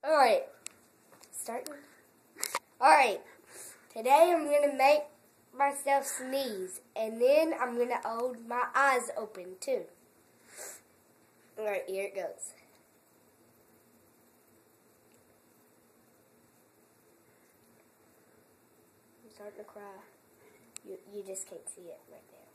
Alright, starting. Alright, today I'm going to make myself sneeze, and then I'm going to hold my eyes open too. Alright, here it goes. I'm starting to cry. You just can't see it right now.